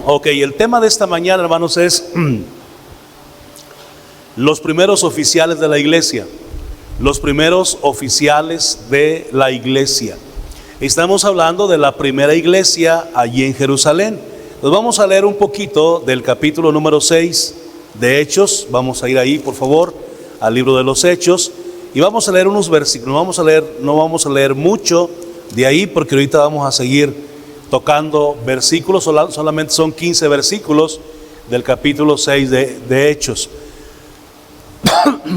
Ok, el tema de esta mañana, hermanos, es los primeros oficiales de la iglesia. Los primeros oficiales de la iglesia. Estamos hablando de la primera iglesia allí en Jerusalén. Nos vamos a leer un poquito del capítulo número 6 de Hechos. Vamos a ir ahí, por favor, al libro de los Hechos. Y vamos a leer unos versículos. No vamos a leer mucho de ahí, porque ahorita vamos a seguir tocando versículos. Solamente son 15 versículos del capítulo 6 de Hechos.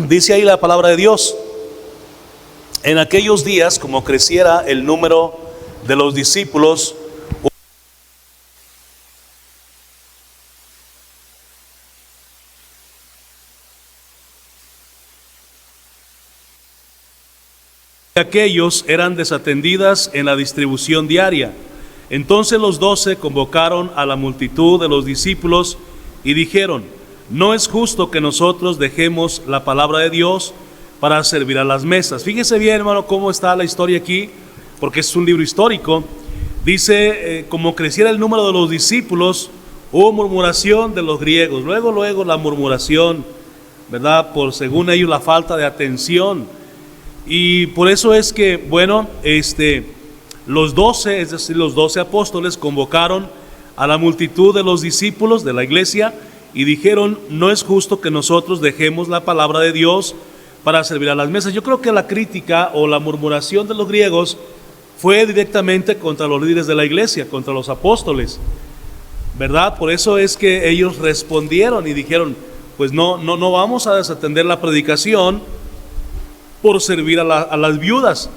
Dice ahí la palabra de Dios: en aquellos días, como creciera el número de los discípulos, aquellos eran desatendidas en la distribución diaria. Entonces los 12 convocaron a la multitud de los discípulos y dijeron: no es justo que nosotros dejemos la palabra de Dios para servir a las mesas. Fíjese bien, hermano, cómo está la historia aquí, porque es un libro histórico. Dice, como creciera el número de los discípulos, hubo murmuración de los griegos. Luego la murmuración, ¿verdad? Por según ellos la falta de atención. Y por eso es que, bueno, los 12, es decir, los 12 apóstoles convocaron a la multitud de los discípulos de la iglesia y dijeron: no es justo que nosotros dejemos la palabra de Dios para servir a las mesas. Yo creo que la crítica o la murmuración de los griegos fue directamente contra los líderes de la iglesia, contra los apóstoles, ¿verdad? Por eso es que ellos respondieron y dijeron: pues no vamos a desatender la predicación por servir a las viudas,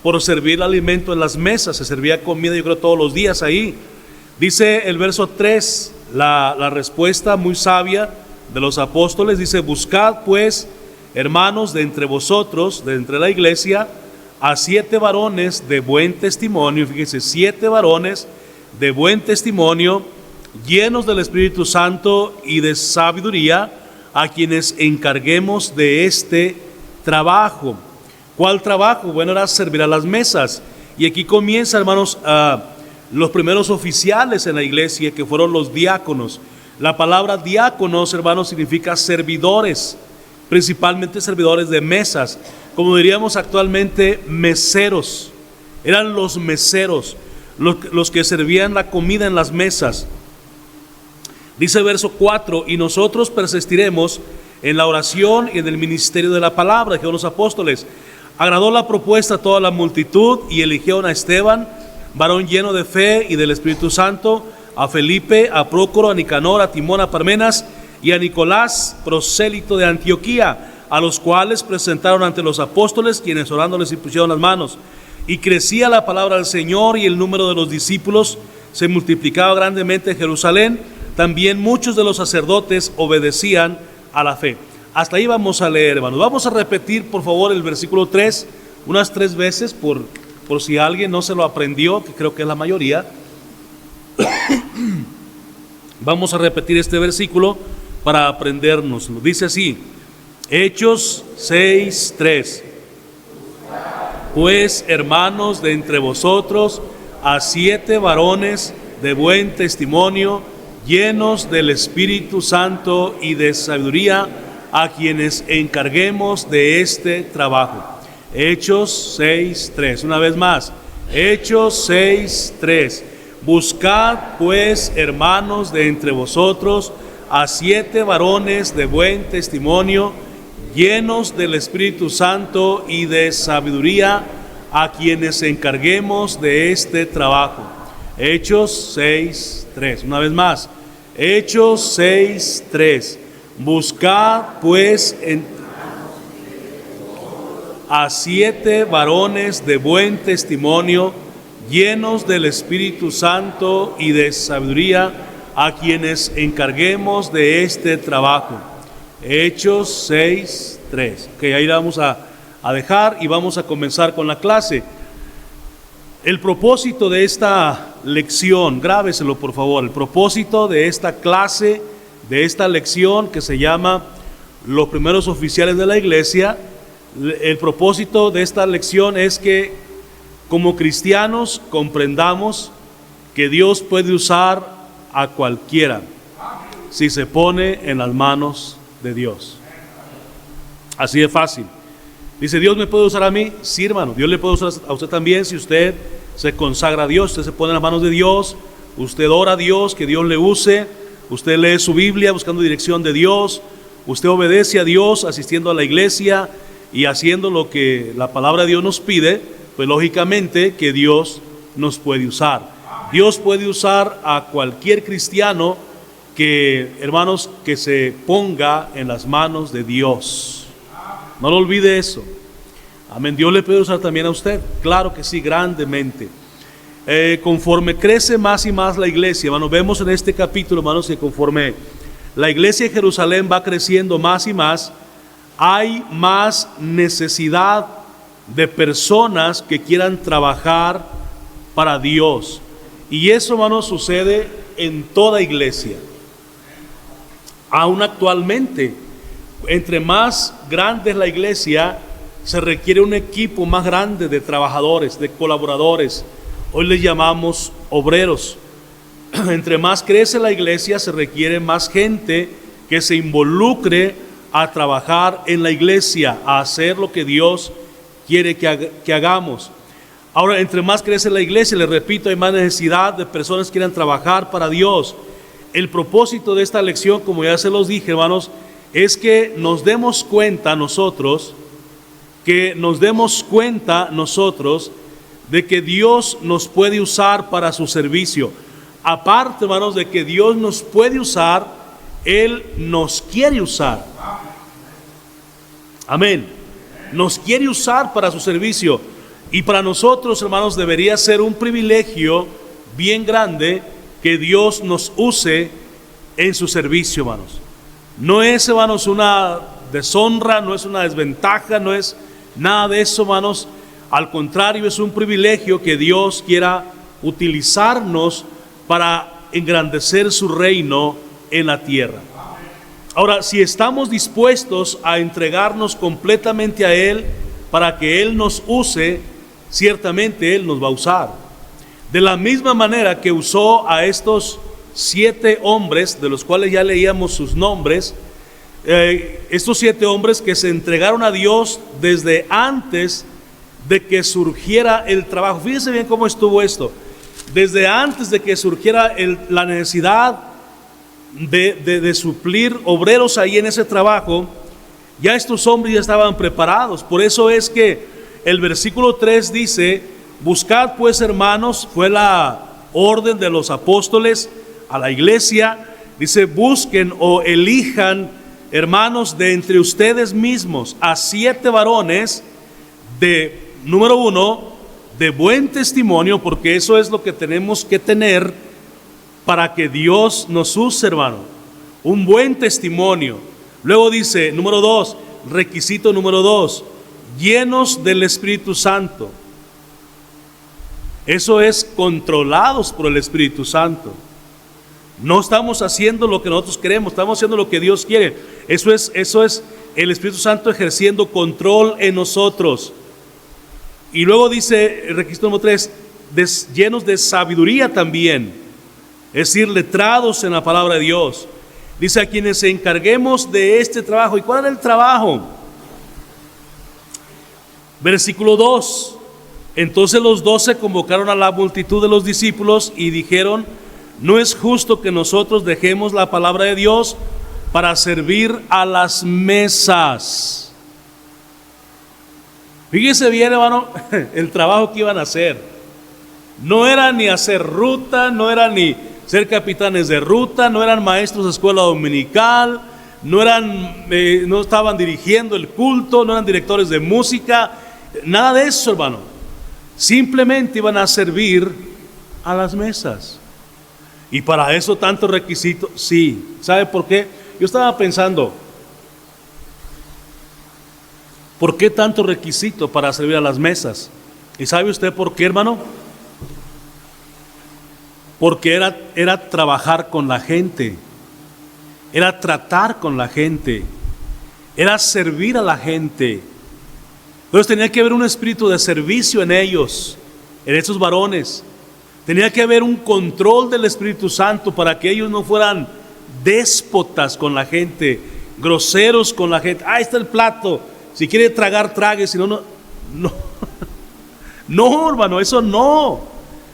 por servir el alimento en las mesas. Se servía comida, yo creo, todos los días ahí. Dice el verso 3, la respuesta muy sabia de los apóstoles. Dice: buscad pues, hermanos, de entre vosotros, de entre la iglesia, a 7 varones de buen testimonio. Fíjense, 7 varones de buen testimonio, llenos del Espíritu Santo y de sabiduría, a quienes encarguemos de este trabajo. ¿Cuál trabajo? Bueno, era servir a las mesas. Y aquí comienza, hermanos, los primeros oficiales en la iglesia, que fueron los diáconos. La palabra diáconos, hermanos, significa servidores, principalmente servidores de mesas, como diríamos actualmente, meseros. Eran los meseros, los que servían la comida en las mesas. Dice verso 4: y nosotros persistiremos en la oración y en el ministerio de la palabra. Dijeron los apóstoles. Agradó la propuesta a toda la multitud y eligieron a Esteban, varón lleno de fe y del Espíritu Santo, a Felipe, a Prócoro, a Nicanor, a Timón, a Parmenas y a Nicolás, prosélito de Antioquía, a los cuales presentaron ante los apóstoles, quienes orando les impusieron las manos. Y crecía la palabra del Señor, y el número de los discípulos se multiplicaba grandemente en Jerusalén. También muchos de los sacerdotes obedecían a la fe. Hasta ahí vamos a leer, hermanos. Vamos a repetir, por favor, el versículo 3 unas 3 veces, por si alguien no se lo aprendió, que creo que es la mayoría. Vamos a repetir este versículo para aprendérnoslo. Dice así: Hechos 6:3. Pues, hermanos, de entre vosotros a 7 varones de buen testimonio, llenos del Espíritu Santo y de sabiduría, a quienes encarguemos de este trabajo. Hechos 6:3. Una vez más, Hechos 6:3. Buscad pues, hermanos, de entre vosotros a 7 varones de buen testimonio, llenos del Espíritu Santo y de sabiduría, a quienes encarguemos de este trabajo. Hechos 6:3. Una vez más, Hechos 6:3. Buscad pues a 7 varones de buen testimonio, llenos del Espíritu Santo y de sabiduría, a quienes encarguemos de este trabajo. Hechos 6:3. Ok, ahí la vamos a dejar y vamos a comenzar con la clase. El propósito de esta lección, grábeselo por favor, el propósito de esta clase, de esta lección que se llama Los primeros oficiales de la iglesia, el propósito de esta lección es que como cristianos comprendamos que Dios puede usar a cualquiera si se pone en las manos de Dios. Así de fácil. Dice, ¿Dios me puede usar a mí? Sí, hermano, Dios le puede usar a usted también si usted se consagra a Dios, usted se pone en las manos de Dios, usted ora a Dios, que Dios le use, usted lee su Biblia buscando dirección de Dios, usted obedece a Dios asistiendo a la iglesia y haciendo lo que la palabra de Dios nos pide, pues lógicamente que Dios nos puede usar. Dios puede usar a cualquier cristiano que, hermanos, que se ponga en las manos de Dios. No lo olvide eso. Amén. Dios le puede usar también a usted. Claro que sí, grandemente. Conforme crece más y más la iglesia, hermanos, vemos en este capítulo, hermanos, que conforme la iglesia de Jerusalén va creciendo más y más, hay más necesidad de personas que quieran trabajar para Dios. Y eso, hermanos, sucede en toda iglesia. Aún actualmente, entre más grande es la iglesia, se requiere un equipo más grande de trabajadores, de colaboradores. Hoy les llamamos obreros. Entre más crece la iglesia, se requiere más gente que se involucre a trabajar en la iglesia, a hacer lo que Dios quiere que hagamos. Ahora, entre más crece la iglesia, les repito, hay más necesidad de personas que quieran trabajar para Dios. El propósito de esta lección, como ya se los dije, hermanos, es que nos demos cuenta nosotros, de que Dios nos puede usar para su servicio. Aparte, hermanos, de que Dios nos puede usar, Él nos quiere usar. Amén. Nos quiere usar para su servicio. Y para nosotros, hermanos, debería ser un privilegio bien grande que Dios nos use en su servicio, hermanos. No es, hermanos, una deshonra, no es una desventaja, no es nada de eso, hermanos. Al contrario, es un privilegio que Dios quiera utilizarnos para engrandecer su reino en la tierra. Ahora, si estamos dispuestos a entregarnos completamente a Él para que Él nos use, ciertamente Él nos va a usar. De la misma manera que usó a estos 7 hombres, de los cuales ya leíamos sus nombres, estos 7 hombres que se entregaron a Dios desde antes de que surgiera el trabajo. Fíjense bien cómo estuvo esto. Desde antes de que surgiera la necesidad de suplir obreros ahí en ese trabajo, ya estos hombres ya estaban preparados. Por eso es que el versículo 3 dice, buscad pues, hermanos, fue la orden de los apóstoles a la iglesia, dice, busquen o elijan, hermanos, de entre ustedes mismos a 7 varones de, número 1, de buen testimonio, porque eso es lo que tenemos que tener para que Dios nos use, hermano, un buen testimonio. Luego dice, número 2, requisito número 2, llenos del Espíritu Santo. Eso es, controlados por el Espíritu Santo. No estamos haciendo lo que nosotros queremos, estamos haciendo lo que Dios quiere. Eso es el Espíritu Santo ejerciendo control en nosotros. Y luego dice, el requisito número 3, llenos de sabiduría también, es decir, letrados en la palabra de Dios. Dice, a quienes se encarguemos de este trabajo. ¿Y cuál era el trabajo? Versículo 2. Entonces los 12 convocaron a la multitud de los discípulos y dijeron, no es justo que nosotros dejemos la palabra de Dios para servir a las mesas. Fíjese bien, hermano, el trabajo que iban a hacer. No era ni hacer ruta, no era ni ser capitanes de ruta, no eran maestros de escuela dominical, no estaban dirigiendo el culto, no eran directores de música, nada de eso, hermano. Simplemente iban a servir a las mesas. Y para eso tanto requisito, sí. ¿Sabe por qué? Yo estaba pensando, ¿por qué tanto requisito para servir a las mesas? ¿Y sabe usted por qué, hermano? Porque era trabajar con la gente, era tratar con la gente, era servir a la gente. Entonces tenía que haber un espíritu de servicio en ellos, en esos varones. Tenía que haber un control del Espíritu Santo para que ellos no fueran déspotas con la gente, groseros con la gente. Ahí está el plato, si quiere tragar, trague, si no, no. No, hermano, eso no.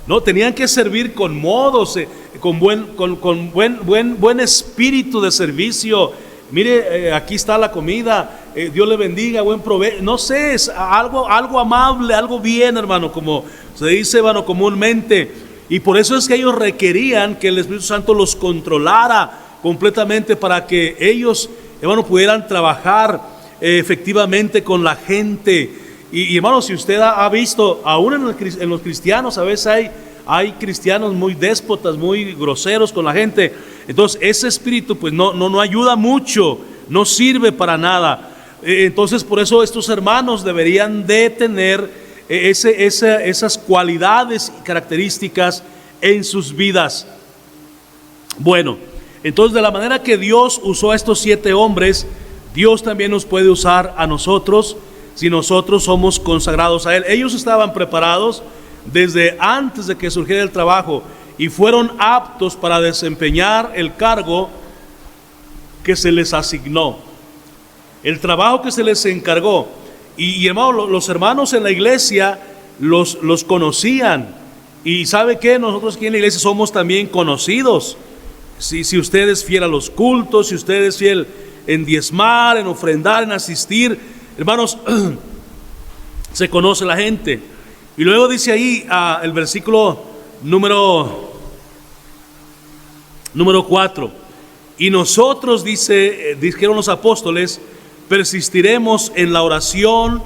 No, tenían que servir con modos, con buen espíritu de servicio. Mire, aquí está la comida, Dios le bendiga, buen provecho. No sé, es algo amable, algo bien, hermano, como se dice, hermano, comúnmente. Y por eso es que ellos requerían que el Espíritu Santo los controlara completamente para que ellos, hermano, pudieran trabajar efectivamente con la gente. Y hermano, si usted ha visto, aún en los cristianos, a veces hay cristianos muy déspotas, muy groseros con la gente. Entonces ese espíritu pues no ayuda mucho, no sirve para nada. Entonces por eso estos hermanos deberían de tener esas cualidades y características en sus vidas. Bueno, entonces de la manera que Dios usó a estos 7 hombres, Dios también nos puede usar a nosotros si nosotros somos consagrados a Él. Ellos estaban preparados desde antes de que surgiera el trabajo y fueron aptos para desempeñar el cargo que se les asignó, el trabajo que se les encargó. Y hermano, los hermanos en la iglesia los conocían. Y ¿sabe qué? Nosotros aquí en la iglesia somos también conocidos. Si usted es fiel a los cultos, si usted es fiel en diezmar, en ofrendar, en asistir, hermanos, se conoce la gente. Y luego dice ahí el versículo número 4. Y nosotros, dijeron los apóstoles, persistiremos en la oración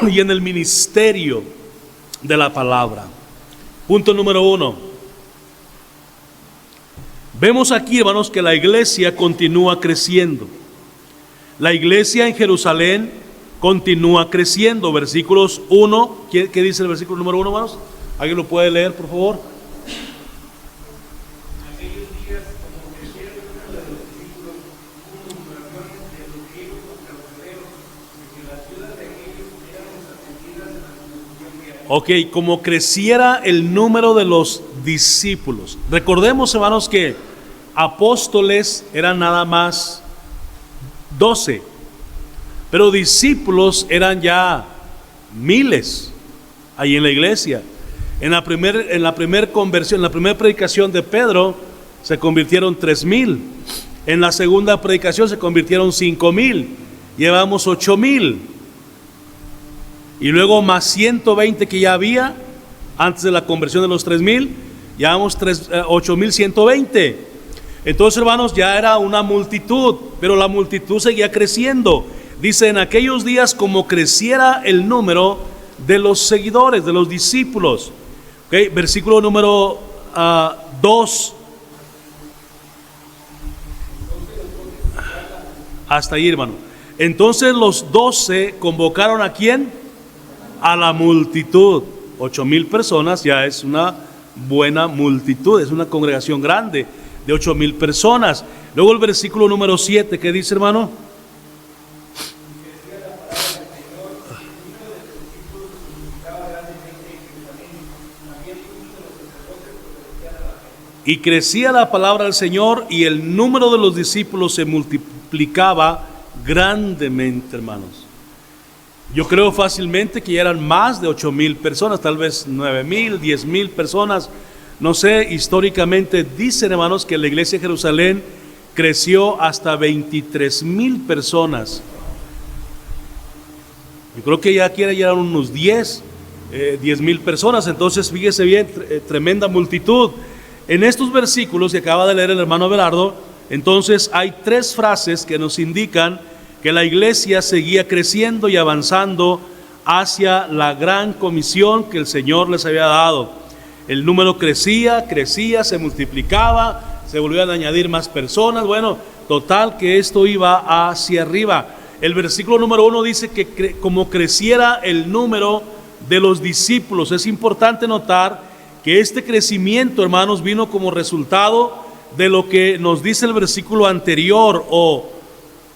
y en el ministerio de la palabra. Punto número 1. Vemos aquí, hermanos, que la iglesia continúa creciendo. La iglesia en Jerusalén continúa creciendo. Versículos 1. ¿Qué dice el versículo número 1, hermanos? ¿Alguien lo puede leer, por favor? Ok, como creciera el número de los discípulos. Recordemos, hermanos, que apóstoles eran nada más 12, pero discípulos eran ya miles ahí en la iglesia. En la primer conversión, en la primera predicación de Pedro, se convirtieron 3,000. En la segunda predicación se convirtieron 5,000. Llevamos 8,000. Y luego más 120 que ya había antes de la conversión de los 3,000, llevamos 8,120. Entonces, hermanos, ya era una multitud, pero la multitud seguía creciendo. Dice, en aquellos días como creciera el número de los seguidores, de los discípulos. Okay, versículo número 2. Hasta ahí, hermano. Entonces los 12 convocaron ¿a quién? A la multitud. 8,000 personas ya es una buena multitud, es una congregación grande de 8,000 personas. Luego el versículo número 7, ¿qué dice, hermano? Y crecía la palabra del Señor y el número de los discípulos se multiplicaba grandemente, hermanos. Yo creo fácilmente que ya eran más de 8,000 personas, tal vez 9,000, 10,000 personas. No sé, históricamente dicen, hermanos, que la iglesia de Jerusalén creció hasta 23,000 personas. Yo creo que ya aquí eran unos 10,000 personas. Entonces, fíjese bien, tremenda multitud. En estos versículos que acaba de leer el hermano Abelardo, entonces hay 3 frases que nos indican que la iglesia seguía creciendo y avanzando hacia la gran comisión que el Señor les había dado. El número crecía, se multiplicaba, se volvían a añadir más personas. Bueno, total que esto iba hacia arriba. El versículo número 1 dice que como creciera el número de los discípulos. Es importante notar que este crecimiento, hermanos, vino como resultado de lo que nos dice el versículo anterior, o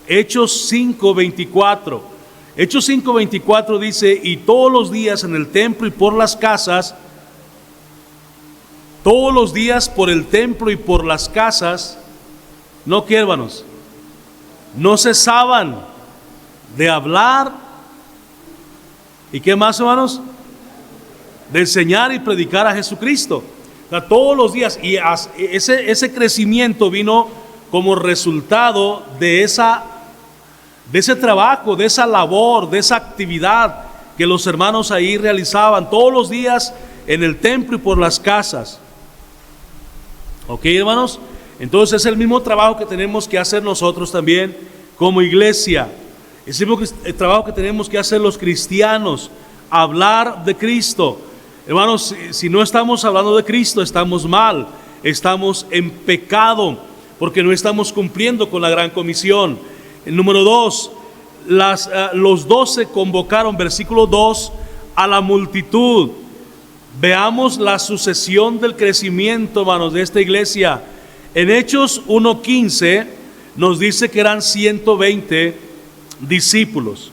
Hechos 5:24. Hechos 5:24 dice, y todos los días en el templo y por las casas todos los días por el templo y por las casas, no que hermanos, no cesaban de hablar, ¿y qué más, hermanos? De enseñar y predicar a Jesucristo. O sea, todos los días, y ese crecimiento vino como resultado de ese trabajo, de esa labor, de esa actividad que los hermanos ahí realizaban todos los días en el templo y por las casas. ¿Ok, hermanos? Entonces es el mismo trabajo que tenemos que hacer nosotros también como iglesia. Es el mismo trabajo que tenemos que hacer los cristianos, hablar de Cristo. Hermanos, si no estamos hablando de Cristo, estamos mal, estamos en pecado, porque no estamos cumpliendo con la gran comisión. El número 2, los 12 convocaron, versículo 2, a la multitud. Veamos la sucesión del crecimiento, hermanos, de esta iglesia. En Hechos 1:15 nos dice que eran 120 discípulos.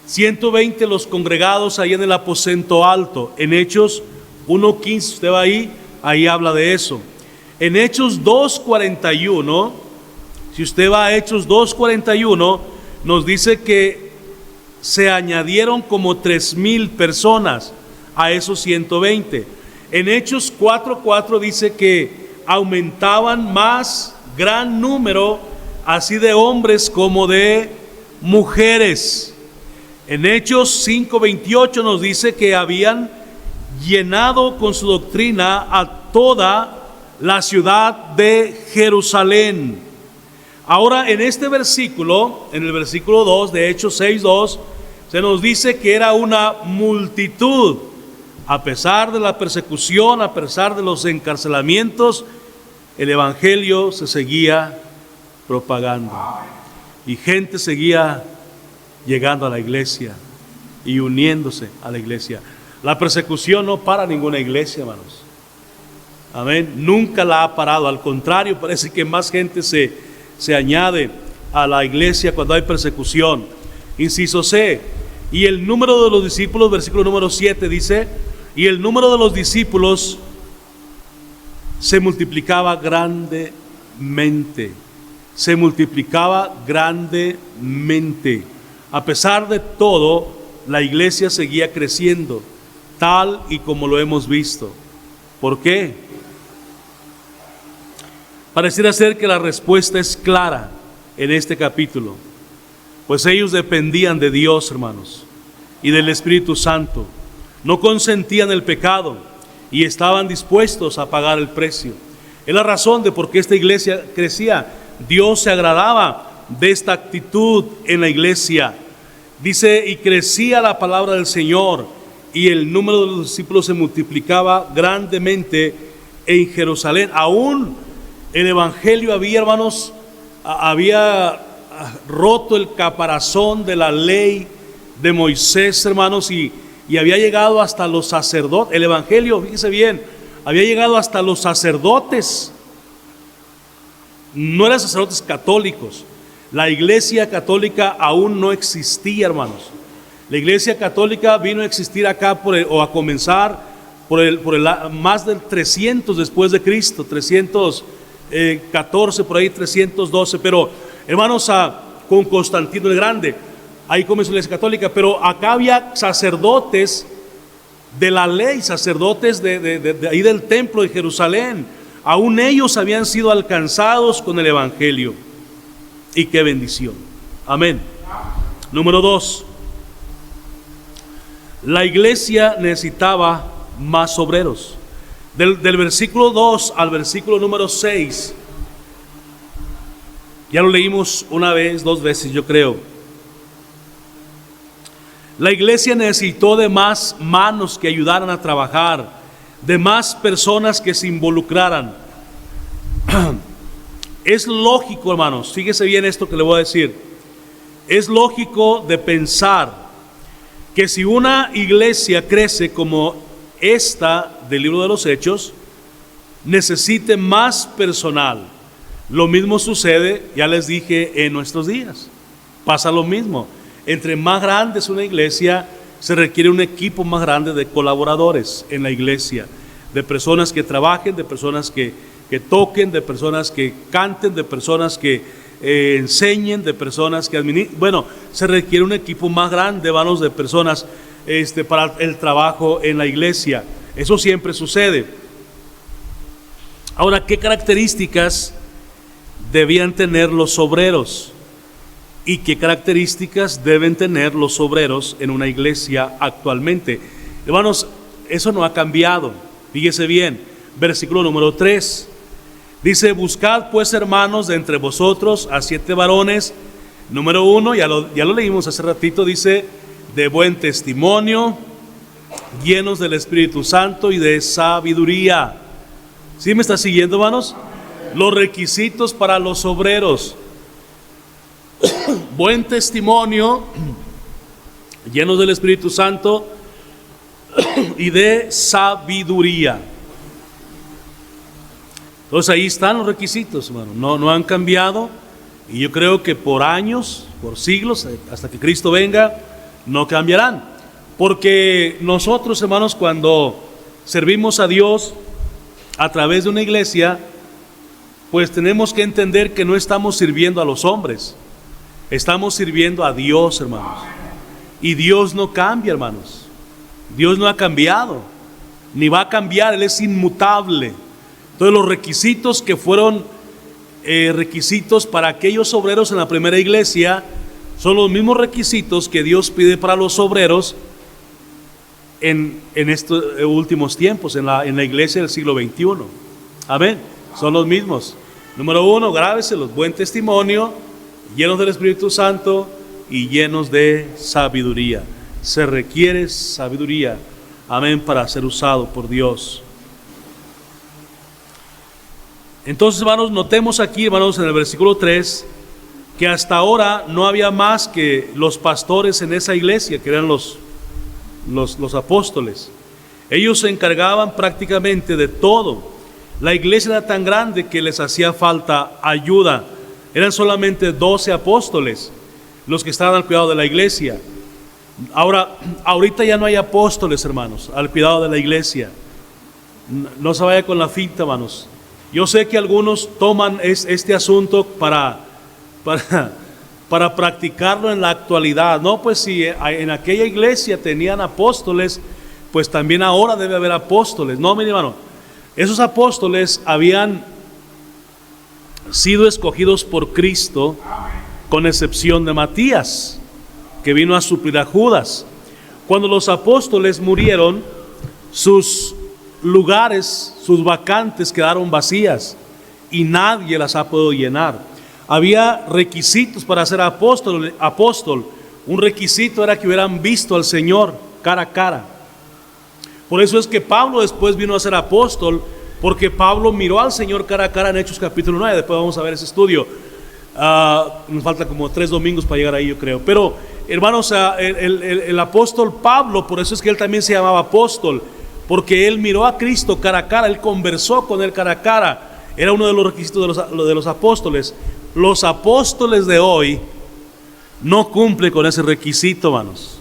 120 los congregados ahí en el aposento alto. En Hechos 1:15, usted va ahí habla de eso. En Hechos 2:41, si usted va a Hechos 2:41, nos dice que se añadieron como 3,000 personas a esos 120. En Hechos 4:4 dice que aumentaban más gran número, así de hombres como de mujeres. En Hechos 5:28 nos dice que habían llenado con su doctrina a toda la ciudad de Jerusalén. Ahora en este versículo, en el versículo 2 de Hechos 6:2, se nos dice que era una multitud. A pesar de la persecución, a pesar de los encarcelamientos, el evangelio se seguía propagando y gente seguía llegando a la iglesia y uniéndose a la iglesia. La persecución no para ninguna iglesia, hermanos. Amén. Nunca la ha parado. Al contrario, parece que más gente se añade a la iglesia cuando hay persecución. Inciso C. Y el número de los discípulos, versículo número 7 dice: y el número de los discípulos se multiplicaba grandemente. Se multiplicaba grandemente. A pesar de todo, la iglesia seguía creciendo, tal y como lo hemos visto. ¿Por qué? Pareciera ser que la respuesta es clara en este capítulo, pues ellos dependían de Dios, hermanos, y del Espíritu Santo. No consentían el pecado y estaban dispuestos a pagar el precio. Es la razón de por qué esta iglesia crecía. Dios se agradaba de esta actitud en la iglesia. Dice, y crecía la palabra del Señor, y el número de los discípulos se multiplicaba grandemente en Jerusalén. Aún el evangelio había, hermanos, había roto el caparazón de la ley de Moisés, hermanos, y había llegado hasta los sacerdotes. El evangelio, fíjese bien, había llegado hasta los sacerdotes. No eran sacerdotes católicos. La iglesia católica aún no existía, hermanos. La iglesia católica vino a existir acá o a comenzar por el más del 300 después de Cristo, 314 por ahí, 312. Pero hermanos, con Constantino el Grande, ahí comenzó la iglesia católica. Pero acá había sacerdotes de la ley, sacerdotes de ahí del templo de Jerusalén. Aún ellos habían sido alcanzados con el evangelio. Y qué bendición. Amén. Número 2. La iglesia necesitaba más obreros. Del versículo 2 al versículo número 6. Ya lo leímos una vez, dos veces, yo creo. La iglesia necesitó de más manos que ayudaran a trabajar, de más personas que se involucraran. Es lógico, hermanos, fíjese bien esto que le voy a decir. Es lógico de pensar que si una iglesia crece como esta del libro de los Hechos, necesite más personal. Lo mismo sucede, ya les dije, en nuestros días. Pasa lo mismo. Entre más grande es una iglesia, se requiere un equipo más grande de colaboradores en la iglesia. de personas que trabajen, de personas que toquen, de personas que canten, de personas que enseñen, de personas que administren. Bueno, se requiere un equipo más grande, hermanos, de personas para el trabajo en la iglesia. Eso siempre sucede. Ahora, ¿qué características debían tener los obreros? ¿Y qué características deben tener los obreros en una iglesia actualmente? Hermanos, eso no ha cambiado. Fíjese bien, versículo número 3. Dice: buscad pues, hermanos, de entre vosotros a 7 varones. Número 1, ya lo leímos hace ratito, dice: de buen testimonio, llenos del Espíritu Santo y de sabiduría. ¿Sí me está siguiendo, hermanos? Los requisitos para los obreros: buen testimonio, llenos del Espíritu Santo y de sabiduría. Entonces ahí están los requisitos, hermano. No han cambiado, y yo creo que por años, por siglos, hasta que Cristo venga, no cambiarán. Porque nosotros, hermanos, cuando servimos a Dios a través de una iglesia, pues tenemos que entender que no estamos sirviendo a los hombres, estamos sirviendo a Dios, hermanos. Y Dios no cambia, hermanos. Dios no ha cambiado, ni va a cambiar. Él es inmutable. Entonces los requisitos que fueron requisitos para aquellos obreros en la primera iglesia son los mismos requisitos que Dios pide para los obreros en estos últimos tiempos, en la iglesia del siglo XXI. Amén. Son los mismos. Número 1, grábeselos: buen testimonio, llenos del Espíritu Santo y llenos de sabiduría. Se requiere sabiduría, amén, para ser usado por Dios. Entonces, hermanos, notemos aquí, hermanos, en el versículo 3, que hasta ahora no había más que los pastores en esa iglesia, que eran los apóstoles. Ellos se encargaban prácticamente de todo. La iglesia era tan grande que les hacía falta ayuda. Eran solamente 12 apóstoles los que estaban al cuidado de la iglesia. Ahorita ya no hay apóstoles, hermanos, al cuidado de la iglesia. No se vaya con la finta, hermanos. Yo sé que algunos toman este asunto para practicarlo en la actualidad. No, pues si en aquella iglesia tenían apóstoles, pues también ahora debe haber apóstoles. No, mi hermano, esos apóstoles habían sido escogidos por Cristo, con excepción de Matías, que vino a suplir a Judas. Cuando los apóstoles murieron, sus lugares, sus vacantes quedaron vacías y nadie las ha podido llenar. Había requisitos para ser apóstol. Un requisito era que hubieran visto al Señor cara a cara. Por eso es que Pablo después vino a ser apóstol, porque Pablo miró al Señor cara a cara en Hechos capítulo 9. Después vamos a ver ese estudio. Nos falta como 3 domingos para llegar ahí, yo creo. Pero hermanos, el apóstol Pablo, por eso es que él también se llamaba apóstol, porque él miró a Cristo cara a cara, él conversó con él cara a cara. Era uno de los requisitos de los apóstoles. Los apóstoles de hoy no cumplen con ese requisito, hermanos.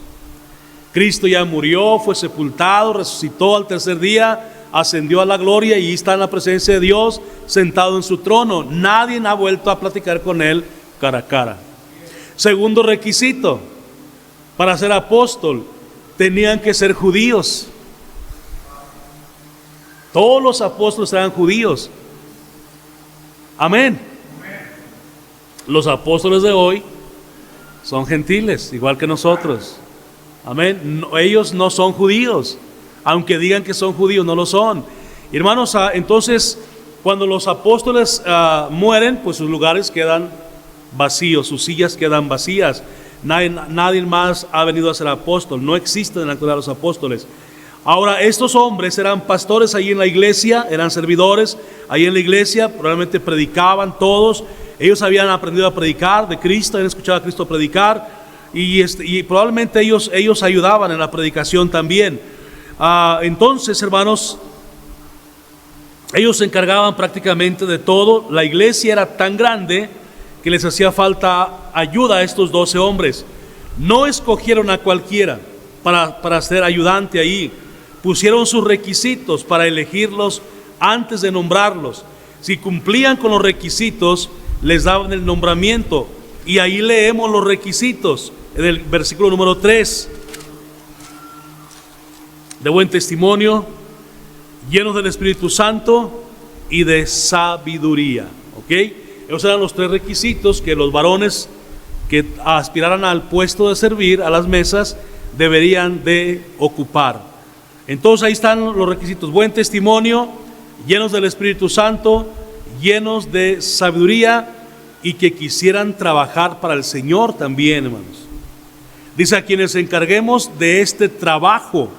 Cristo ya murió, fue sepultado, resucitó al tercer día, ascendió a la gloria y está en la presencia de Dios, sentado en su trono. Nadie ha vuelto a platicar con él cara a cara. Segundo requisito: para ser apóstol tenían que ser judíos. Todos los apóstoles eran judíos. Amén. Los apóstoles de hoy son gentiles, igual que nosotros. Amén. Ellos no son judíos, aunque digan que son judíos, no lo son. Hermanos, entonces cuando los apóstoles mueren, pues sus lugares quedan vacíos, sus sillas quedan vacías. Nadie más ha venido a ser apóstol. No existen en la actualidad los apóstoles. Ahora, estos hombres eran pastores ahí en la iglesia, eran servidores ahí en la iglesia, probablemente predicaban todos. Ellos habían aprendido a predicar de Cristo, habían escuchado a Cristo predicar, y probablemente ellos ayudaban en la predicación también. Entonces, hermanos, ellos se encargaban prácticamente de todo. La iglesia era tan grande que les hacía falta ayuda a estos 12 hombres. No escogieron a cualquiera para ser ayudante ahí. pusieron sus requisitos para elegirlos antes de nombrarlos. Si cumplían con los requisitos, les daban el nombramiento. Y ahí leemos los requisitos en el versículo número 3. De buen testimonio, llenos del Espíritu Santo y de sabiduría. ¿Ok? Esos eran los 3 requisitos que los varones que aspiraran al puesto de servir a las mesas deberían de ocupar. Entonces ahí están los requisitos: buen testimonio, llenos del Espíritu Santo, llenos de sabiduría, y que quisieran trabajar para el Señor también, hermanos. Dice: a quienes encarguemos de este trabajo.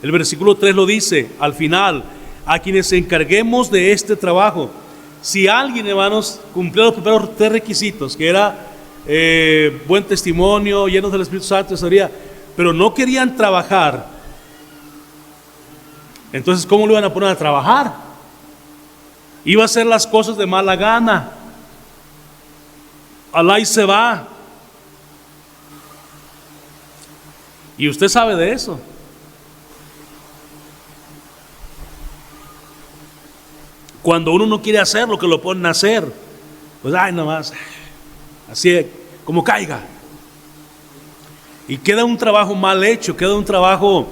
El versículo 3 lo dice al final: a quienes encarguemos de este trabajo. Si alguien, hermanos, cumplió los primeros 3 requisitos, que era buen testimonio, llenos del Espíritu Santo, pero no querían trabajar, entonces ¿cómo lo iban a poner a trabajar? Iba a hacer las cosas de mala gana. Alá y se va. Y usted sabe de eso. Cuando uno no quiere hacer lo que lo ponen a hacer, pues nomás, así como caiga. Y queda un trabajo mal hecho, queda un trabajo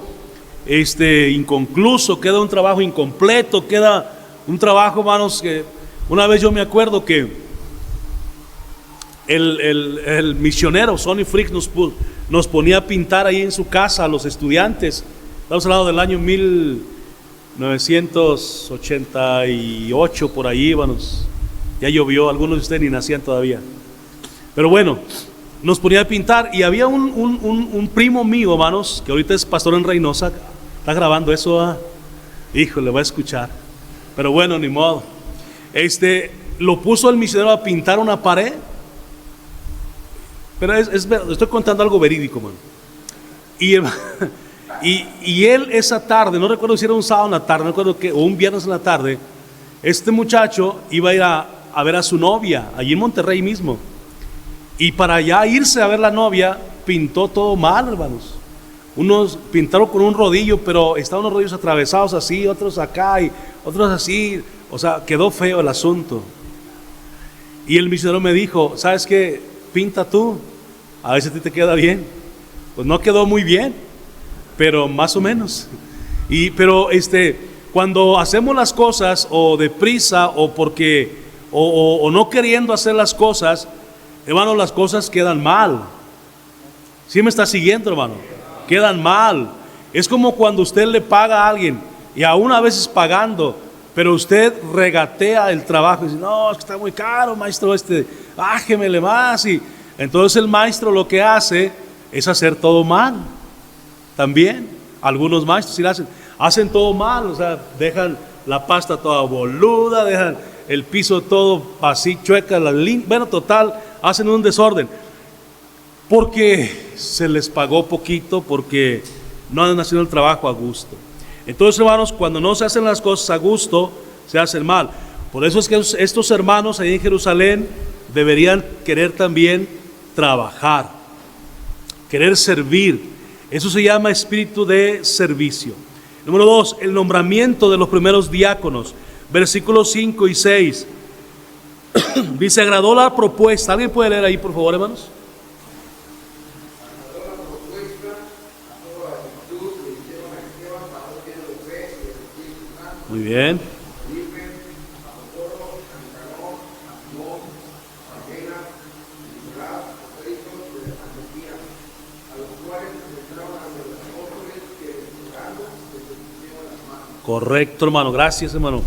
inconcluso, queda un trabajo incompleto, queda un trabajo, hermanos, que una vez yo me acuerdo que el misionero Sonny Frick nos ponía a pintar ahí en su casa a los estudiantes. Estamos hablando del año 1988, por ahí, hermanos. Ya llovió, algunos de ustedes ni nacían todavía. Pero bueno, nos ponía a pintar, y había un primo mío, hermanos, que ahorita es pastor en Reynosa. Está grabando eso, híjole, va a escuchar. Pero bueno, ni modo. Lo puso el misionero a pintar una pared. Pero estoy contando algo verídico, man. Y él esa tarde, no recuerdo si era un sábado en la tarde, no recuerdo o un viernes en la tarde, este muchacho iba a ir a ver a su novia, allí en Monterrey mismo. Y para ya irse a ver la novia, pintó todo mal, hermanos. Unos pintaron con un rodillo, pero estaban unos rodillos atravesados así, otros acá y otros así. O sea, quedó feo el asunto. Y el misionero me dijo: ¿sabes qué? Pinta tú, a ver si a ti te queda bien. Pues no quedó muy bien, pero más o menos. Pero cuando hacemos las cosas o deprisa o porque o no queriendo hacer las cosas, hermano, las cosas quedan mal. ¿Sí me está siguiendo, hermano? Quedan mal. Es como cuando usted le paga a alguien, y aún a veces pagando, pero usted regatea el trabajo y dice: no, es que está muy caro, maestro, bájemele más. Y entonces el maestro lo que hace es hacer todo mal. También algunos maestros sí hacen todo mal. O sea, dejan la pasta toda boluda, dejan el piso todo así chueca, bueno, total, hacen un desorden porque se les pagó poquito, porque no han haciendo el trabajo a gusto. Entonces, hermanos, cuando no se hacen las cosas a gusto, se hacen mal. Por eso es que estos hermanos ahí en Jerusalén deberían querer también trabajar, querer servir. Eso se llama espíritu de servicio. Número 2, el nombramiento de los primeros diáconos. Versículos 5 y 6. Dice: agradó la propuesta. ¿Alguien puede leer ahí, por favor, hermanos? Muy bien. Correcto, hermano, gracias, hermano.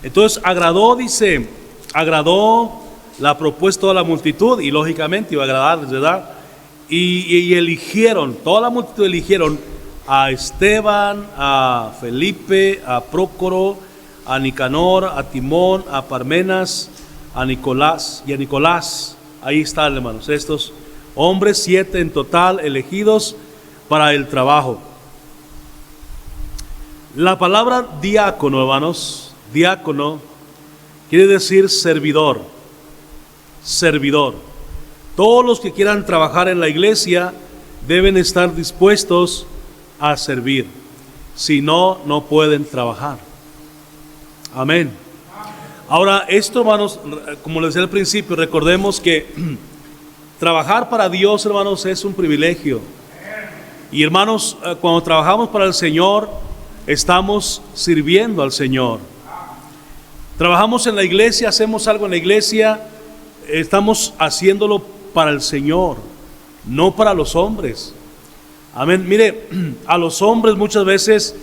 Entonces agradó, dice, agradó la propuesta de la multitud, y lógicamente iba a agradarles, ¿verdad? Y eligieron, toda la multitud eligieron a Esteban, a Felipe, a Prócoro, a Nicanor, a Timón, a Parmenas, a Nicolás y a Nicolás. Ahí están, hermanos, estos hombres, 7 en total, elegidos para el trabajo. La palabra diácono, hermanos, diácono quiere decir servidor, servidor. Todos los que quieran trabajar en la iglesia deben estar dispuestos a servir. Si no, no pueden trabajar. Amén. Ahora, esto, hermanos, como les decía al principio, recordemos que trabajar para Dios, hermanos, es un privilegio. Y hermanos, cuando trabajamos para el Señor, estamos sirviendo al Señor. Trabajamos en la iglesia, hacemos algo en la iglesia, estamos haciéndolo para el Señor, no para los hombres. Amén. Mire, a los hombres muchas veces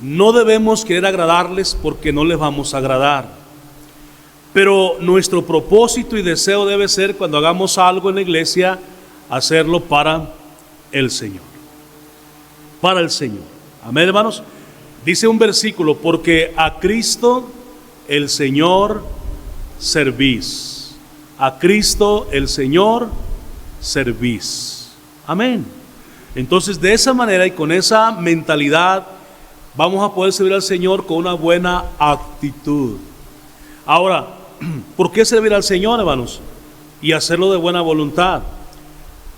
no debemos querer agradarles porque no les vamos a agradar. Pero nuestro propósito y deseo debe ser, cuando hagamos algo en la iglesia, hacerlo para el Señor. Para el Señor. Amén, hermanos. Dice un versículo: porque a Cristo el Señor servís. A Cristo el Señor servís. Amén. Entonces, de esa manera y con esa mentalidad vamos a poder servir al Señor con una buena actitud. Ahora, ¿por qué servir al Señor, hermanos? Y hacerlo de buena voluntad.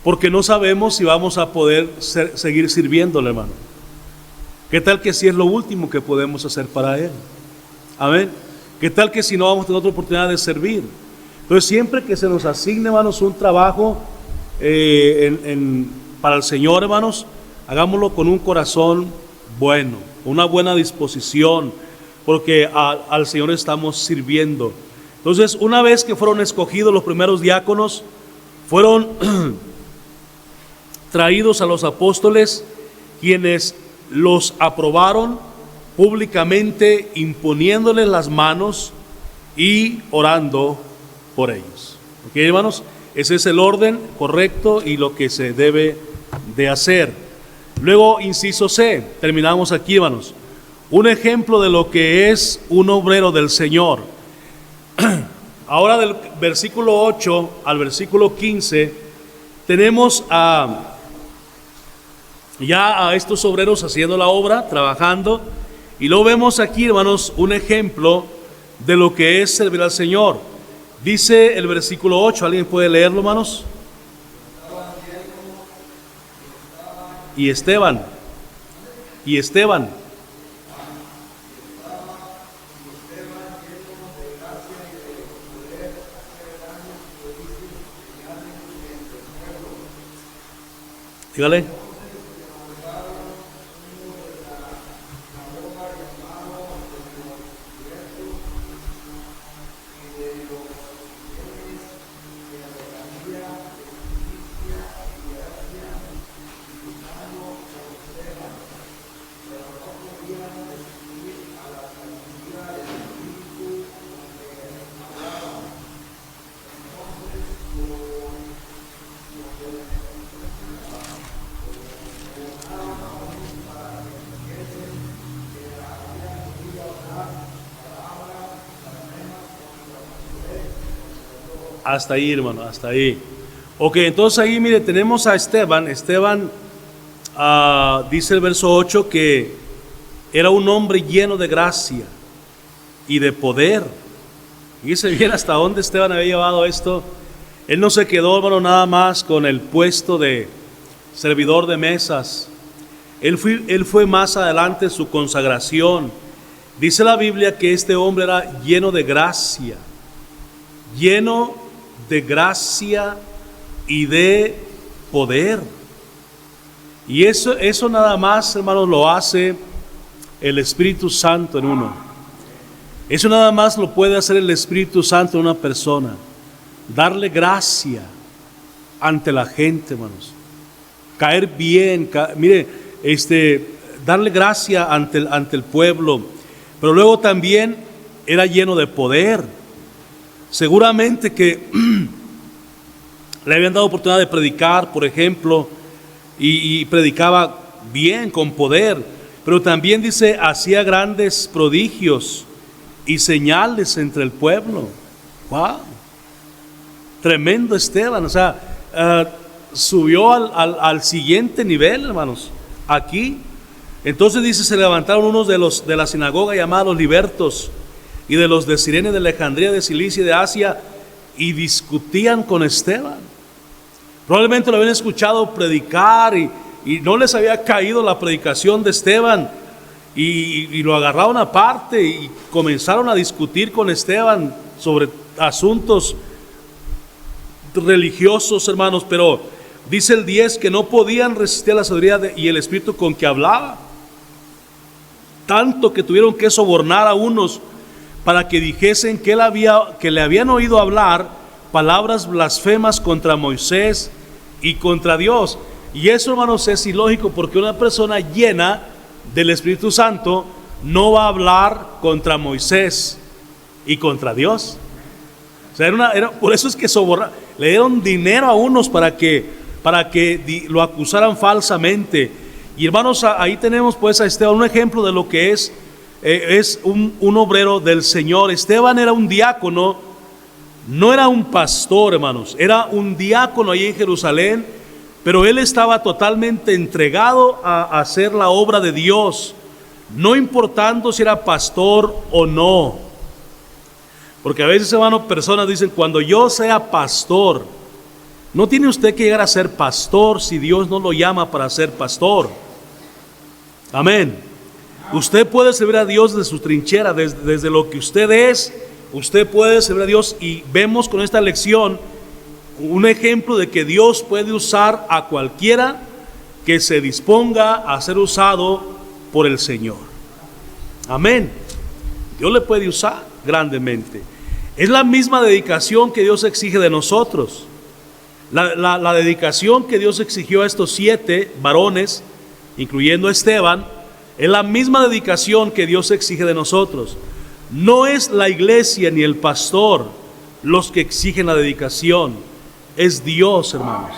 Porque no sabemos si vamos a poder seguir sirviéndole, hermano. ¿Qué tal que si es lo último que podemos hacer para Él? Amén. ¿Qué tal que si no vamos a tener otra oportunidad de servir? Entonces, siempre que se nos asigne, hermanos, un trabajo para el Señor, hermanos, hagámoslo con un corazón bueno, una buena disposición, porque al Señor estamos sirviendo. Entonces, una vez que fueron escogidos los primeros diáconos, fueron traídos a los apóstoles, quienes los aprobaron públicamente, imponiéndoles las manos y orando por ellos. ¿Ok, hermanos? Ese es el orden correcto y lo que se debe de hacer. Luego, inciso C, terminamos aquí, hermanos. Un ejemplo de lo que es un obrero del Señor. Ahora, del versículo 8 al versículo 15, tenemos ya a estos obreros haciendo la obra, trabajando, y luego vemos aquí, hermanos, un ejemplo de lo que es servir al Señor. Dice el versículo 8, ¿alguien puede leerlo, hermanos? Y Esteban. Dígale. Hasta ahí, hermano, hasta ahí. Ok, entonces ahí, mire, tenemos a Esteban. Esteban, dice el verso 8, que era un hombre lleno de gracia y de poder. Fíjese bien hasta dónde Esteban había llevado esto. Él no se quedó, hermano, nada más con el puesto de servidor de mesas. Él fue más adelante en su consagración. Dice la Biblia que este hombre era lleno de gracia. Lleno de gracia y de poder. Y eso nada más, hermanos, lo hace el Espíritu Santo en uno. Eso nada más lo puede hacer el Espíritu Santo en una persona. Darle gracia ante la gente, hermanos. Caer bien, darle gracia ante el pueblo. Pero luego también era lleno de poder. Seguramente que le habían dado oportunidad de predicar, por ejemplo, y predicaba bien, con poder, pero también dice, hacía grandes prodigios y señales entre el pueblo. ¡Wow! Tremendo Esteban, o sea, subió al siguiente nivel, hermanos, aquí. Entonces dice, se levantaron unos de la sinagoga llamados libertos, y de los de Cirene, de Alejandría, de Cilicia y de Asia, y discutían con Esteban. Probablemente lo habían escuchado predicar y no les había caído la predicación de Esteban, y lo agarraron aparte y comenzaron a discutir con Esteban sobre asuntos religiosos, hermanos, pero dice el 10 que no podían resistir a la sabiduría y el espíritu con que hablaba, tanto que tuvieron que sobornar a unos para que dijesen que le habían oído hablar palabras blasfemas contra Moisés y contra Dios. Y eso, hermanos, es ilógico, porque una persona llena del Espíritu Santo no va a hablar contra Moisés y contra Dios. O sea, por eso es que le dieron dinero a unos para que lo acusaran falsamente. Y hermanos, ahí tenemos pues a Esteban, un ejemplo de lo que es un obrero del Señor. Esteban era un diácono, no era un pastor, hermanos, era un diácono allí en Jerusalén, pero él estaba totalmente entregado a hacer la obra de Dios, no importando si era pastor o no. Porque a veces, hermanos, personas dicen: cuando yo sea pastor. No tiene usted que llegar a ser pastor si Dios no lo llama para ser pastor. Amén. Usted puede servir a Dios desde su trinchera, desde lo que usted es. Usted puede servir a Dios, y vemos con esta lección un ejemplo de que Dios puede usar a cualquiera que se disponga a ser usado por el Señor. Amén. Dios le puede usar grandemente. Es la misma dedicación que Dios exige de nosotros. La dedicación que Dios exigió a estos 7 varones, incluyendo a Esteban, es la misma dedicación que Dios exige de nosotros. No es la iglesia ni el pastor los que exigen la dedicación, es Dios, hermanos,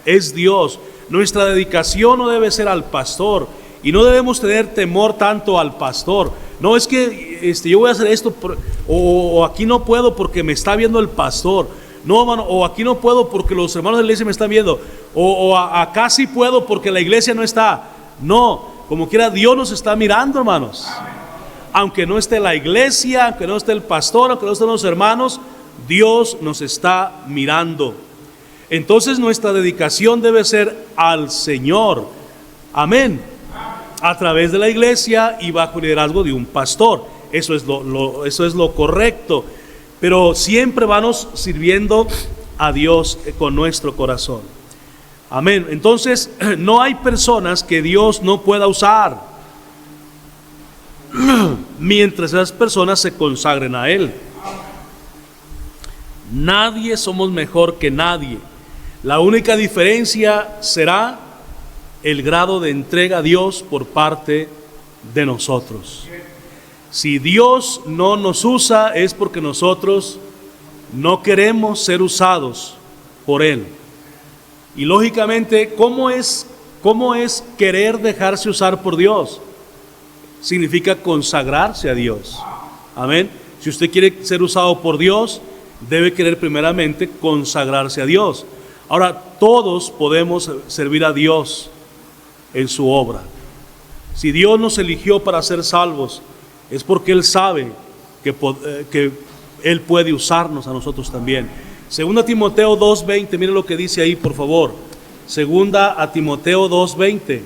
es Dios. Nuestra dedicación no debe ser al pastor, y no debemos tener temor tanto al pastor. No es que yo voy a hacer esto o aquí no puedo porque me está viendo el pastor. No, hermano, o aquí no puedo porque los hermanos de la iglesia me están viendo, o acá sí puedo porque la iglesia no está. No, como quiera, Dios nos está mirando, hermanos. Aunque no esté la iglesia, aunque no esté el pastor, aunque no estén los hermanos, Dios nos está mirando. Entonces nuestra dedicación debe ser al Señor. Amén. A través de la iglesia y bajo el liderazgo de un pastor. Eso es lo correcto. Pero siempre vamos sirviendo a Dios con nuestro corazón. Amén. Entonces, no hay personas que Dios no pueda usar mientras esas personas se consagren a Él. Nadie somos mejor que nadie. La única diferencia será el grado de entrega a Dios por parte de nosotros. Si Dios no nos usa, es porque nosotros no queremos ser usados por Él. Y lógicamente, ¿cómo es querer dejarse usar por Dios? Significa consagrarse a Dios. Amén. Si usted quiere ser usado por Dios, debe querer primeramente consagrarse a Dios. Ahora, todos podemos servir a Dios en su obra. Si Dios nos eligió para ser salvos, es porque Él sabe que Él puede usarnos a nosotros también. Segunda Timoteo 2:20, mire lo que dice ahí, por favor. Segunda a Timoteo 2:20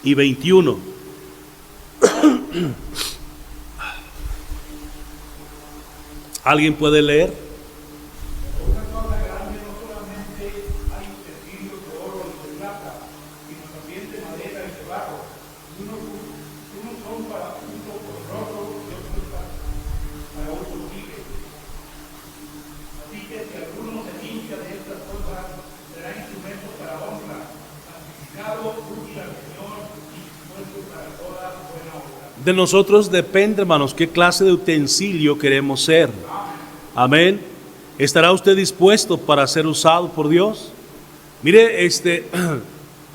y 21. ¿Alguien puede leer? De nosotros depende, hermanos, qué clase de utensilio queremos ser. Amén. ¿Estará usted dispuesto para ser usado por Dios? Mire,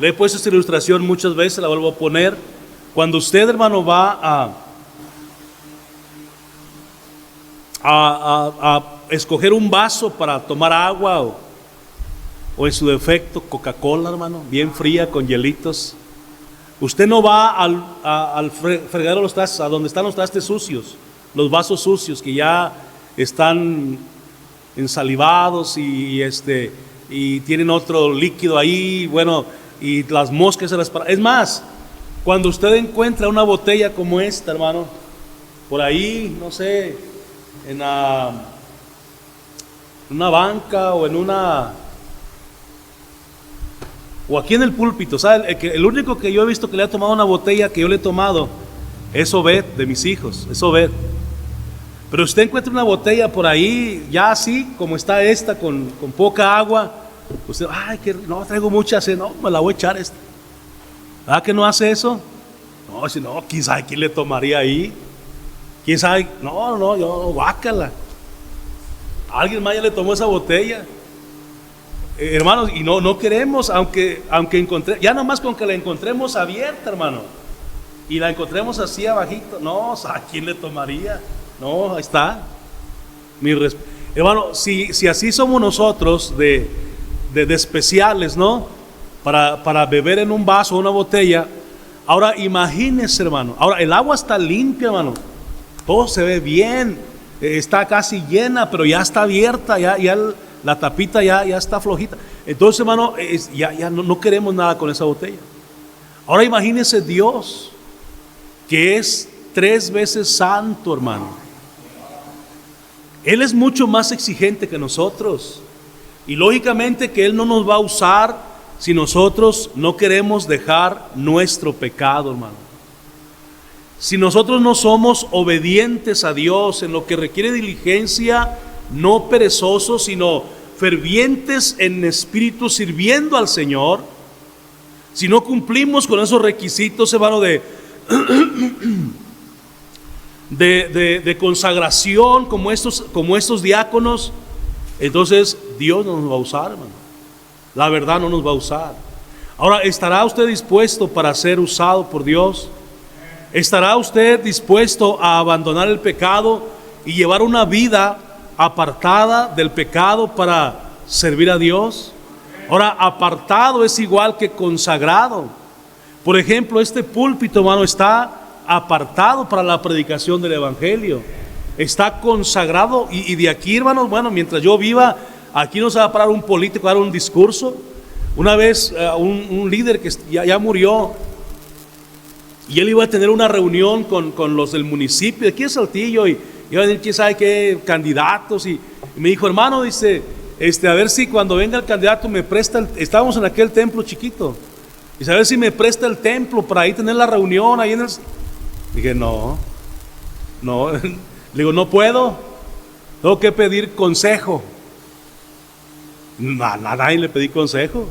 le he puesto esta ilustración muchas veces, la vuelvo a poner. Cuando usted, hermano, va a escoger un vaso para tomar agua o en su defecto Coca-Cola, hermano, bien fría con hielitos. Usted no va al fregadero de los trastes, a donde están los trastes sucios, los vasos sucios que ya están ensalivados y tienen otro líquido ahí. Bueno, y las moscas se las para. Es más, cuando usted encuentra una botella como esta, hermano, por ahí, no sé, en una banca o o aquí en el púlpito, ¿sabe? El único que yo he visto que le ha tomado una botella que yo le he tomado es Obed, de mis hijos, es Obed. Pero usted encuentra una botella por ahí, ya así como está esta, con poca agua, usted, ay, que no traigo mucha sed, no, me la voy a echar esta. ¿Ah, que no hace eso? No, si no, quién sabe quién le tomaría ahí. ¿Quién sabe? No, yo, guácala. Alguien más ya le tomó esa botella. Hermanos, y no queremos, aunque ya nomás con que la encontremos abierta, hermano, y la encontremos así abajito, no, ¿a quién le tomaría? No, ahí está. Hermano, si así somos nosotros de especiales, ¿no? Para beber en un vaso o una botella. Ahora imagínense, hermano. Ahora el agua está limpia, hermano. Todo se ve bien. Está casi llena, pero ya está abierta, ya la tapita ya está flojita. Entonces, hermano, ya no queremos nada con esa botella. Ahora imagínense Dios, que es 3 veces santo, hermano. Él es mucho más exigente que nosotros. Y lógicamente que Él no nos va a usar si nosotros no queremos dejar nuestro pecado, hermano. Si nosotros no somos obedientes a Dios en lo que requiere diligencia, no perezosos, sino fervientes en espíritu, sirviendo al Señor, si no cumplimos con esos requisitos, hermano, de consagración como estos diáconos, entonces Dios no nos va a usar, hermano. La verdad no nos va a usar. Ahora, ¿estará usted dispuesto para ser usado por Dios? ¿Estará usted dispuesto a abandonar el pecado y llevar una vida apartada del pecado para servir a Dios? Ahora, apartado es igual que consagrado. Por ejemplo, este púlpito, hermano, está apartado para la predicación del Evangelio. Está consagrado y de aquí, hermanos, bueno, mientras yo viva, aquí no se va a parar un político a dar un discurso. Una vez un líder que ya murió, y él iba a tener una reunión con los del municipio de aquí de Saltillo, y iba a decir quién sabe qué candidatos, y me dijo, hermano, dice, a ver si cuando venga el candidato me presta, estábamos en aquel templo chiquito, y a ver si me presta el templo para ahí tener la reunión ahí en el. Dije, no, le digo, no puedo, tengo que pedir consejo. A nadie le pedí consejo,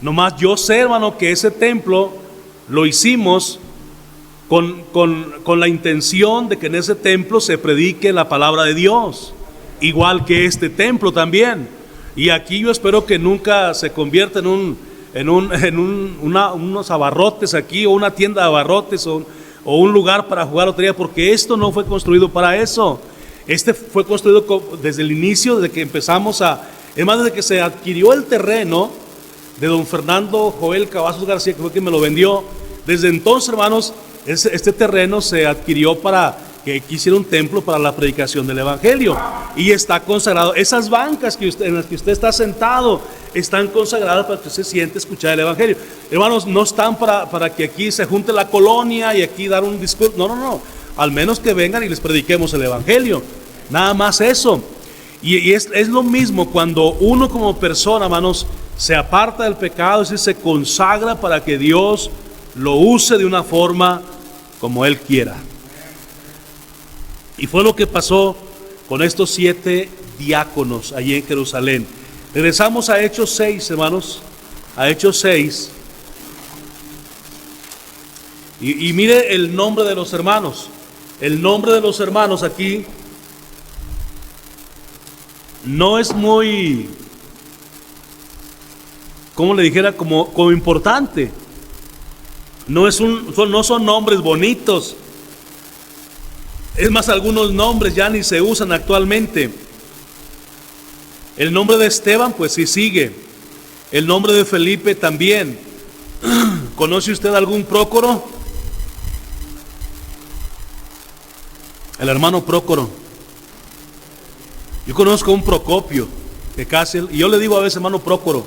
nomás yo sé, hermano, que ese templo lo hicimos con la intención de que en ese templo se predique la palabra de Dios, igual que este templo también. Y aquí yo espero que nunca se convierta en unos abarrotes aquí, o una tienda de abarrotes, o un lugar para jugar lotería, porque esto no fue construido para eso. Este fue construido desde el inicio, desde que empezamos es más, desde que se adquirió el terreno de don Fernando Joel Cavazos García, que fue quien me lo vendió. Desde entonces, hermanos, este terreno se adquirió para que quisiera un templo para la predicación del Evangelio, y está consagrado. Esas bancas en las que usted está sentado están consagradas para que usted se siente escuchar el Evangelio. Hermanos, no están para que aquí se junte la colonia y aquí dar un discurso. No. Al menos que vengan y les prediquemos el Evangelio. Nada más eso. Y es lo mismo cuando uno como persona, hermanos, se aparta del pecado, es decir, se consagra para que Dios lo use de una forma como Él quiera. Y fue lo que pasó con estos 7 diáconos allí en Jerusalén. Regresamos a Hechos 6, hermanos, a Hechos 6. Y mire el nombre de los hermanos. El nombre de los hermanos aquí no es muy, como le dijera, como importante. No son nombres bonitos. Es más, algunos nombres ya ni se usan actualmente. El nombre de Esteban, pues sí sigue. El nombre de Felipe también. ¿Conoce usted algún Prócoro? El hermano Prócoro. Yo conozco un Procopio, que casi, y yo le digo a veces hermano Prócoro,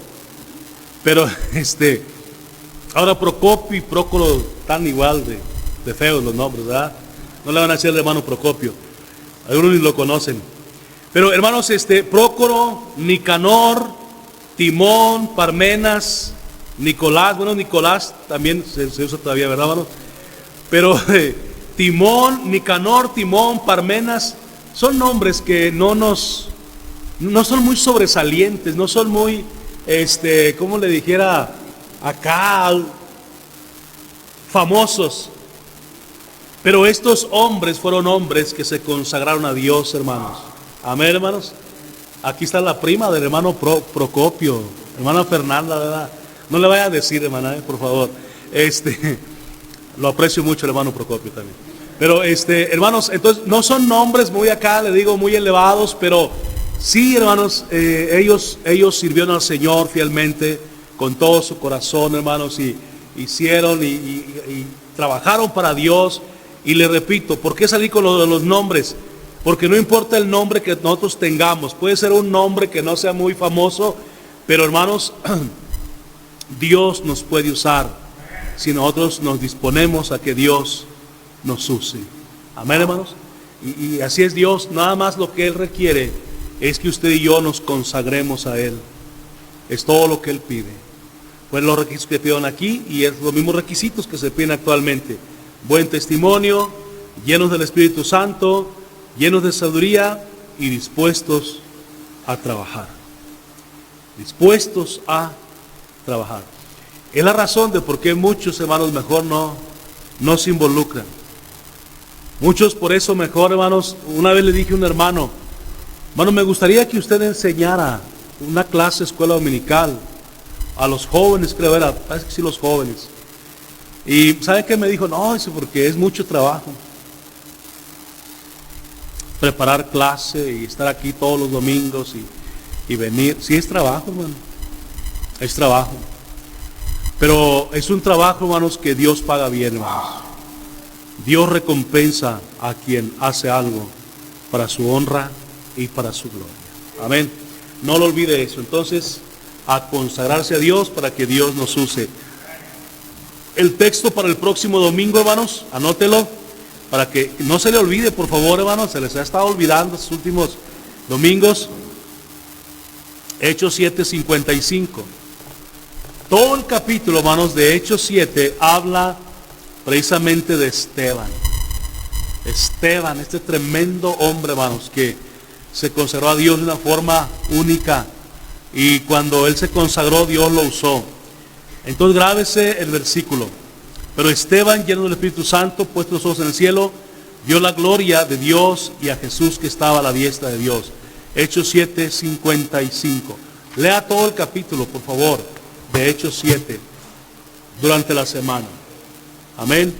pero Ahora Procopio y Prócoro están igual de feos los nombres, ¿verdad? No le van a decir al hermano Procopio. Algunos ni lo conocen. Pero hermanos, Prócoro, Nicanor, Timón, Parmenas, Nicolás. Bueno, Nicolás también se usa todavía, ¿verdad, hermanos? Pero Timón, Nicanor, Timón, Parmenas, son nombres que no son muy sobresalientes, no son muy, como le dijera acá, famosos. Pero estos hombres fueron hombres que se consagraron a Dios, hermanos. Amén, hermanos. Aquí está la prima del hermano Procopio, hermana Fernanda, ¿verdad? No le vaya a decir, hermana, por favor. Lo aprecio mucho el hermano Procopio también. Pero hermanos, entonces no son nombres muy acá, le digo, muy elevados, pero sí, hermanos, ellos sirvieron al Señor fielmente con todo su corazón, hermanos, y hicieron y trabajaron para Dios. Y le repito, ¿por qué salí con los nombres? Porque no importa el nombre que nosotros tengamos, puede ser un nombre que no sea muy famoso, pero hermanos, Dios nos puede usar si nosotros nos disponemos a que Dios nos use. Amén, hermanos. Y así es Dios, nada más lo que Él requiere es que usted y yo nos consagremos a Él. Es todo lo que Él pide. Pues los requisitos que pidieron aquí y es los mismos requisitos que se piden actualmente. Buen testimonio, llenos del Espíritu Santo, llenos de sabiduría y dispuestos a trabajar. Dispuestos a trabajar. Es la razón de por qué muchos hermanos mejor no se involucran. Muchos por eso mejor, hermanos, una vez le dije a un hermano, me gustaría que usted enseñara una clase escuela dominical a los jóvenes, creo era, parece que sí, los jóvenes. Y ¿sabe qué me dijo? No, dice, porque es mucho trabajo. Preparar clase y estar aquí todos los domingos y venir. Sí, es trabajo, hermano. Es trabajo. Pero es un trabajo, hermanos, que Dios paga bien, hermanos. Dios recompensa a quien hace algo para su honra y para su gloria. Amén. No lo olvide eso. Entonces, a consagrarse a Dios para que Dios nos use. El texto para el próximo domingo, hermanos, anótelo, para que no se le olvide, por favor, hermanos, se les ha estado olvidando estos últimos domingos. Hechos 7:55. Todo el capítulo, hermanos, de Hechos 7 habla precisamente de Esteban. Esteban, este tremendo hombre, hermanos, que se consagró a Dios de una forma única. Y cuando él se consagró, Dios lo usó. Entonces grábese el versículo. Pero Esteban, lleno del Espíritu Santo, puesto los ojos en el cielo, vio la gloria de Dios y a Jesús que estaba a la diestra de Dios. Hechos 7:55. Lea todo el capítulo, por favor, de Hechos 7 durante la semana. Amén.